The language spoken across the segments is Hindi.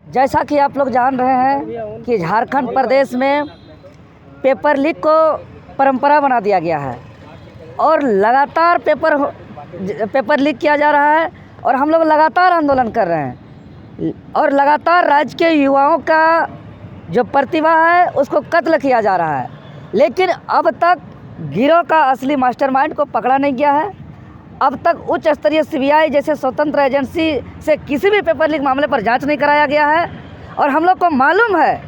जैसा कि आप लोग जान रहे हैं कि झारखंड प्रदेश में पेपर लीक को परंपरा बना दिया गया है और लगातार पेपर लीक किया जा रहा है और हम लोग लगातार आंदोलन कर रहे हैं और लगातार राज्य के युवाओं का जो प्रतिभा है उसको कत्ल किया जा रहा है। लेकिन अब तक गिरोह का असली मास्टरमाइंड को पकड़ा नहीं गया है। अब तक उच्च स्तरीय सीबीआई जैसे स्वतंत्र एजेंसी से किसी भी पेपर लीक मामले पर जांच नहीं कराया गया है और हम लोग को मालूम है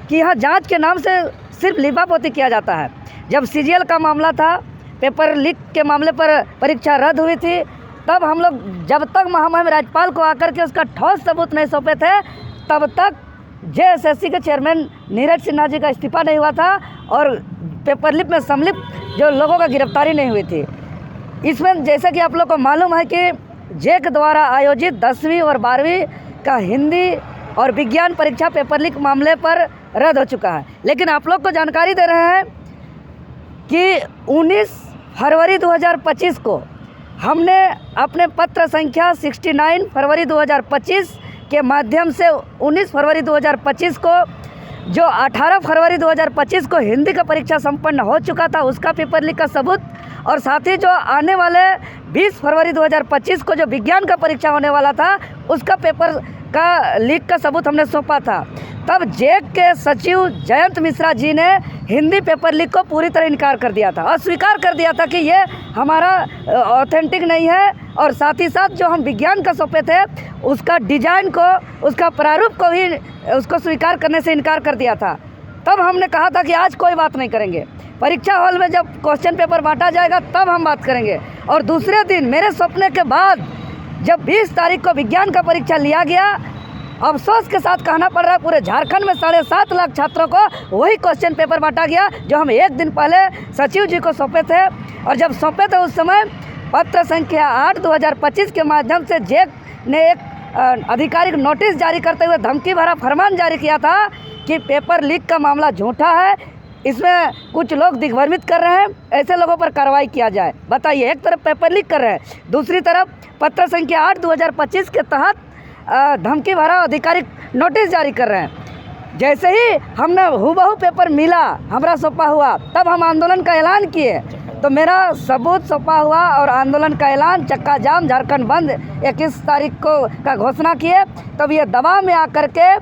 कि यहाँ जांच के नाम से सिर्फ लिपापोती किया जाता है। जब सीजीएल का मामला था, पेपर लीक के मामले पर परीक्षा रद्द हुई थी, तब हम लोग जब तक महामहिम राज्यपाल को आकर के उसका ठोस सबूत नहीं सौंपे थे, तब तक जेएसएससी के चेयरमैन नीरज सिन्हा जी का इस्तीफा नहीं हुआ था और पेपर लीक में सम्मिलित जो लोगों का गिरफ्तारी नहीं हुई थी। इसमें जैसे कि आप लोग को मालूम है कि जेक द्वारा आयोजित 10वीं और 12वीं का हिंदी और विज्ञान परीक्षा पेपर लीक मामले पर रद्द हो चुका है। लेकिन आप लोग को जानकारी दे रहे हैं कि 19 फरवरी 2025 को हमने अपने पत्र संख्या 69 फरवरी 2025 के माध्यम से 19 फरवरी 2025 को जो 18 फरवरी 2025 को हिंदी का परीक्षा संपन्न हो चुका था उसका पेपर लीक का सबूत और साथ ही जो आने वाले 20 फरवरी 2025 को जो विज्ञान का परीक्षा होने वाला था उसका पेपर का लीक का सबूत हमने सौंपा था। तब जेक के सचिव जयंत मिश्रा जी ने हिंदी पेपर लीक को पूरी तरह इनकार कर दिया था, अस्वीकार कर दिया था कि ये हमारा ऑथेंटिक नहीं है और साथ ही साथ जो हम विज्ञान का सौंपे थे उसका डिजाइन को, उसका प्रारूप को भी उसको स्वीकार करने से इनकार कर दिया था। तब हमने कहा था कि आज कोई बात नहीं करेंगे, परीक्षा हॉल में जब क्वेश्चन पेपर बांटा जाएगा तब हम बात करेंगे। और दूसरे दिन मेरे सपने के बाद जब 20 तारीख को विज्ञान का परीक्षा लिया गया, अफसोस के साथ कहना पड़ रहा है पूरे झारखंड में 7.5 लाख छात्रों को वही क्वेश्चन पेपर बांटा गया जो हम एक दिन पहले सचिव जी को सौंपे थे। और जब सौंपे थे उस समय पत्र संख्या 8 2025 के माध्यम से जेक ने एक आधिकारिक नोटिस जारी करते हुए धमकी भरा फरमान जारी किया था कि पेपर लीक का मामला झूठा है, इसमें कुछ लोग दिग्भ्रमित कर रहे हैं, ऐसे लोगों पर कार्रवाई किया जाए। बताइए, एक तरफ पेपर लीक कर रहे हैं, दूसरी तरफ पत्र संख्या 8 2025 के तहत धमकी भरा आधिकारिक नोटिस जारी कर रहे हैं। जैसे ही हमने हूबहू पेपर मिला हमारा सौंपा हुआ तब हम आंदोलन का ऐलान किए, तो मेरा सबूत सौंपा हुआ और आंदोलन का ऐलान, चक्का जाम, झारखंड बंद 21 तारीख को का घोषणा किए। तब ये दबाव में आकर के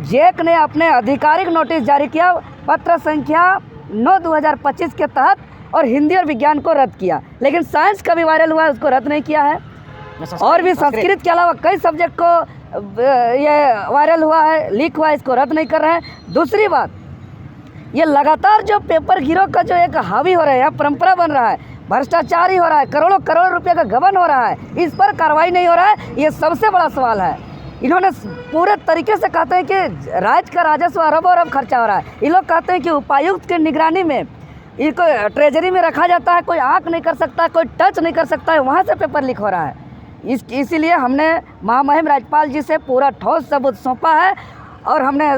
जेक ने अपने आधिकारिक नोटिस जारी किया पत्र संख्या 9 2025 के तहत और हिंदी और विज्ञान को रद्द किया। लेकिन साइंस का भी वायरल हुआ है, उसको रद्द नहीं किया है। और भी संस्कृत के अलावा कई सब्जेक्ट को ये वायरल हुआ है, लीक हुआ है, इसको रद्द नहीं कर रहे हैं। दूसरी बात, ये लगातार जो पेपर गिरोह का जो एक हावी हो रहा है, परंपरा बन रहा है, भ्रष्टाचार ही हो रहा है, करोड़ों करोड़ रुपए का गबन हो रहा है, इस पर कार्रवाई नहीं हो रहा है, ये सबसे बड़ा सवाल है। इन्होंने पूरे तरीके से कहते हैं कि राज्य का राजस्व अरबों अरब खर्चा हो रहा है। ये लोग कहते हैं कि उपायुक्त की निगरानी में इनको ट्रेजरी में रखा जाता है, कोई आँख नहीं कर सकता है, कोई टच नहीं कर सकता है, वहाँ से पेपर लीक हो रहा है। इसीलिए हमने महामहिम राज्यपाल जी से पूरा ठोस सबूत सौंपा है और हमने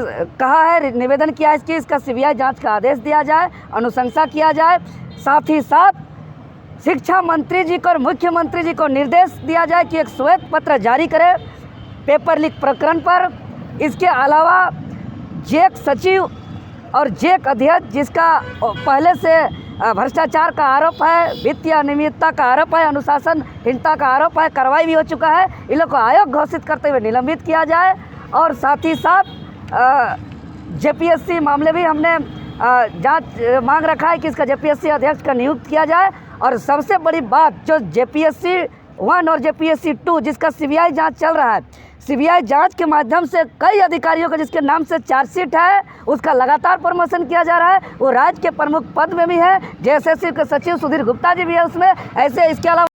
कहा है, निवेदन किया है कि इसका सीबीआई जांच का आदेश दिया जाए, अनुशंसा किया जाए। साथ ही साथ शिक्षा मंत्री जी को और मुख्यमंत्री जी को निर्देश दिया जाए कि एक श्वेत पत्र जारी करें पेपर लीक प्रकरण पर। इसके अलावा जेक सचिव और जेक अध्यक्ष जिसका पहले से भ्रष्टाचार का आरोप है, वित्तीय अनियमितता का आरोप है, अनुशासनहीनता का आरोप है, कार्रवाई भी हो चुका है, इन लोग को आयोग घोषित करते हुए निलंबित किया जाए। और साथ ही साथ जेपीएससी मामले भी हमने जांच मांग रखा है कि इसका जेपीएससी अध्यक्ष का नियुक्त किया जाए। और सबसे बड़ी बात, जो जेपीएससी 1 और जेपीएससी 2 जिसका सीबीआई जांच चल रहा है, सीबीआई जांच के माध्यम से कई अधिकारियों का जिसके नाम से चार्जशीट है उसका लगातार प्रमोशन किया जा रहा है, वो राज्य के प्रमुख पद में भी है, जेएसएससी के सचिव सुधीर गुप्ता जी भी है उसमें। ऐसे इसके अलावा